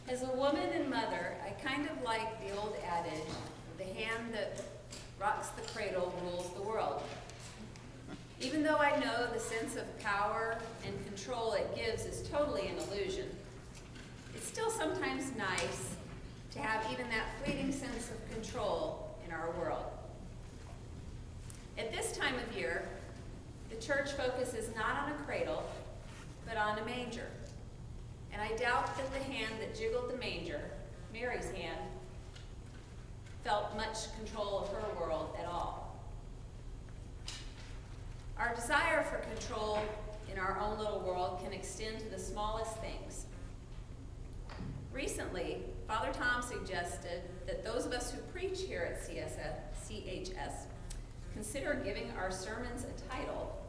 As a woman and mother, I kind of like the old adage, the hand that rocks the cradle rules the world. Even though I know the sense of power and control it gives is totally an illusion, it's still sometimes nice to have even that fleeting sense of control in our world. At this time of year, the church focuses not on a cradle, but on a manger. And I doubt that the hand that jiggled the manger, Mary's hand, felt much control of her world at all. Our desire for control in our own little world can extend to the smallest things. Recently, Father Tom suggested that those of us who preach here at CHS consider giving our sermons a title,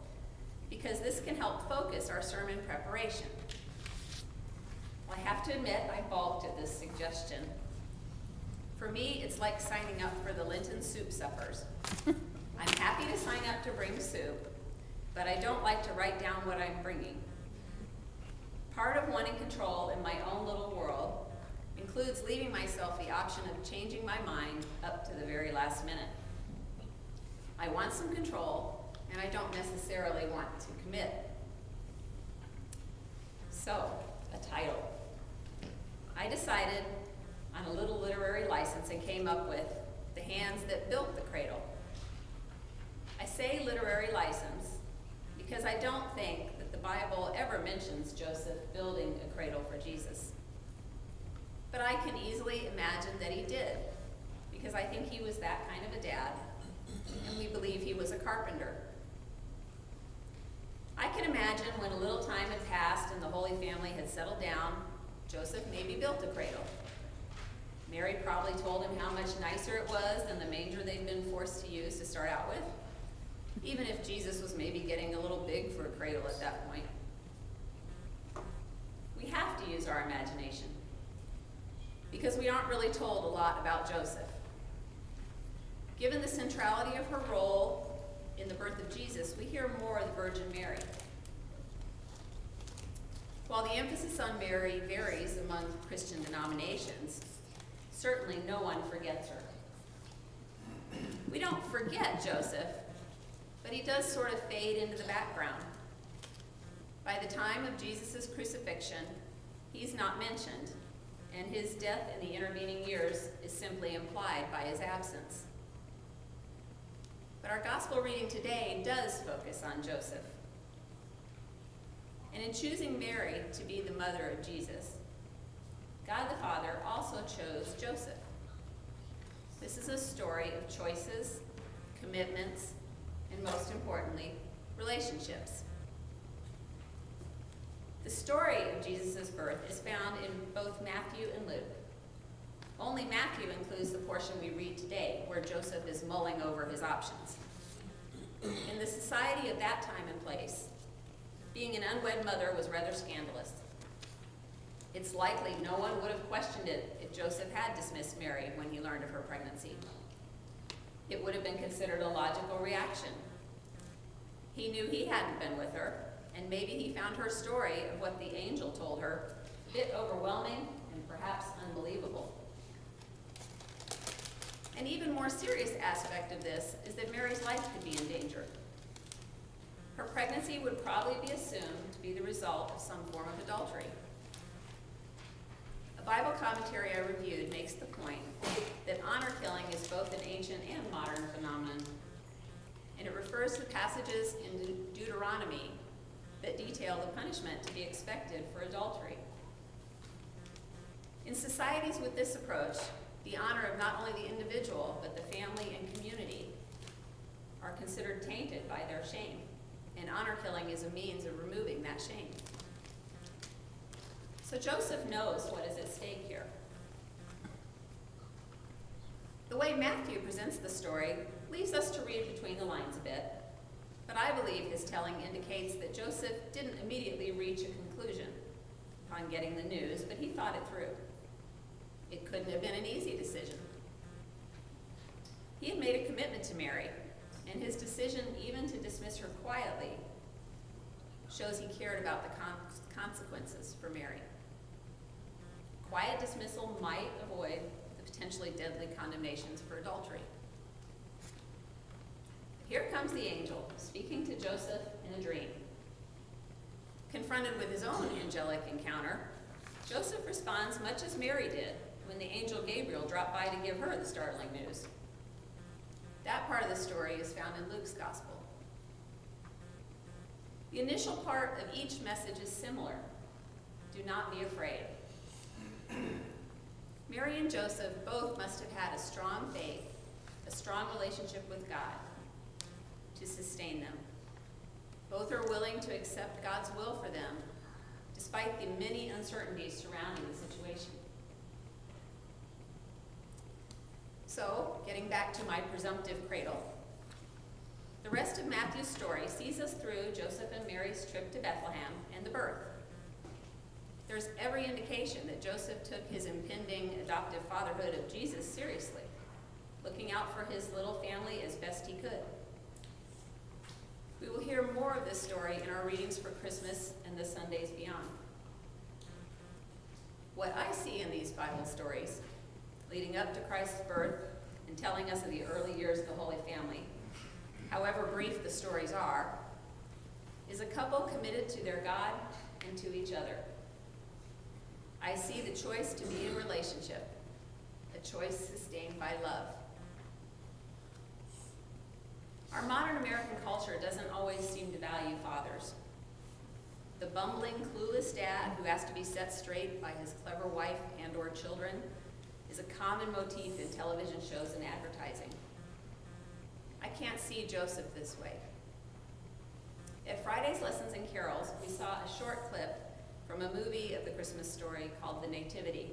because this can help focus our sermon preparation. Well, I have to admit, I balked at this suggestion. For me, it's like signing up for the Lenten soup suppers. I'm happy to sign up to bring soup, but I don't like to write down what I'm bringing. Part of wanting control in my own little world includes leaving myself the option of changing my mind up to the very last minute. I want some control, and I don't necessarily want to commit. So, a title. I decided on a little literary license and came up with The Hands That Built the Cradle. I say literary license because I don't think that the Bible ever mentions Joseph building a cradle for Jesus. But I can easily imagine that he did, because I think he was that kind of a dad, and we believe he was a carpenter. I can imagine when a little time had passed and the Holy Family had settled down, Joseph maybe built a cradle. Mary probably told him how much nicer it was than the manger they'd been forced to use to start out with, even if Jesus was maybe getting a little big for a cradle at that point. We have to use our imagination, because we aren't really told a lot about Joseph. Given the centrality of her role in the birth of Jesus, we hear more of the Virgin Mary. While the emphasis on Mary varies among Christian denominations, certainly no one forgets her. We don't forget Joseph, but he does sort of fade into the background. By the time of Jesus' crucifixion, he's not mentioned, and his death in the intervening years is simply implied by his absence. But our gospel reading today does focus on Joseph. And in choosing Mary to be the mother of Jesus, God the Father also chose Joseph. This is a story of choices, commitments, and most importantly, relationships. The story of Jesus' birth is found in both Matthew and Luke. Only Matthew includes the portion we read today, where Joseph is mulling over his options. In the society of that time and place, being an unwed mother was rather scandalous. It's likely no one would have questioned it if Joseph had dismissed Mary when he learned of her pregnancy. It would have been considered a logical reaction. He knew he hadn't been with her, and maybe he found her story of what the angel told her a bit overwhelming and perhaps unbelievable. An even more serious aspect of this is that Mary's life could be in danger. Her pregnancy would probably be assumed to be the result of some form of adultery. A Bible commentary I reviewed makes the point that honor killing is both an ancient and modern phenomenon, and it refers to passages in Deuteronomy that detail the punishment to be expected for adultery. In societies with this approach, the honor of not only the individual, but the family and community are considered tainted by their shame, and honor killing is a means of removing that shame. So Joseph knows what is at stake here. The way Matthew presents the story leaves us to read between the lines a bit, but I believe his telling indicates that Joseph didn't immediately reach a conclusion upon getting the news, but he thought it through. It couldn't have been an easy decision. He had made a commitment to Mary, and his decision even to dismiss her quietly shows he cared about the consequences for Mary. quiet dismissal might avoid the potentially deadly condemnations for adultery. Here comes the angel, speaking to Joseph in a dream. Confronted with his own angelic encounter, Joseph responds much as Mary did when the angel Gabriel dropped by to give her the startling news. That part of the story is found in Luke's gospel. The initial part of each message is similar. Do not be afraid. Mary and Joseph both must have had a strong faith, a strong relationship with God to sustain them. Both are willing to accept God's will for them, despite the many uncertainties surrounding the situation. So, getting back to my presumptive cradle, the rest of Matthew's story sees us through Joseph and Mary's trip to Bethlehem and the birth. There's every indication that Joseph took his impending adoptive fatherhood of Jesus seriously, looking out for his little family as best he could. We will hear more of this story in our readings for Christmas and the Sundays beyond. What I see in these Bible stories, leading up to Christ's birth and telling us of the early years of the Holy Family, however brief the stories are, is a couple committed to their God and to each other. I see the choice to be in relationship, a choice sustained by love. Our modern American culture doesn't always seem to value fathers. The bumbling, clueless dad who has to be set straight by his clever wife and/or children is a common motif in television shows and advertising. I can't see Joseph this way. At Friday's Lessons and Carols, we saw a short clip from a movie of the Christmas story called The Nativity.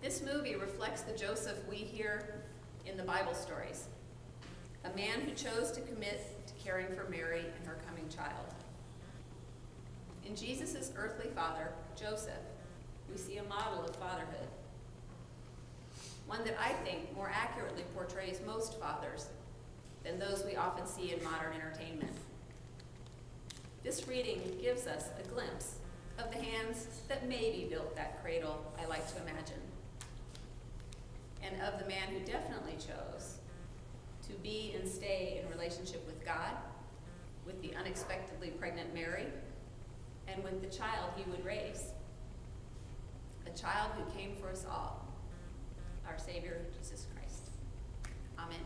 This movie reflects the Joseph we hear in the Bible stories, a man who chose to commit to caring for Mary and her coming child. In Jesus' earthly father, Joseph, we see a model of fatherhood, one that I think more accurately portrays most fathers than those we often see in modern entertainment. This reading gives us a glimpse of the hands that maybe built that cradle I like to imagine, and of the man who definitely chose to be and stay in relationship with God, with the unexpectedly pregnant Mary, and with the child he would raise, a child who came for us all, our Savior, Jesus Christ. Amen.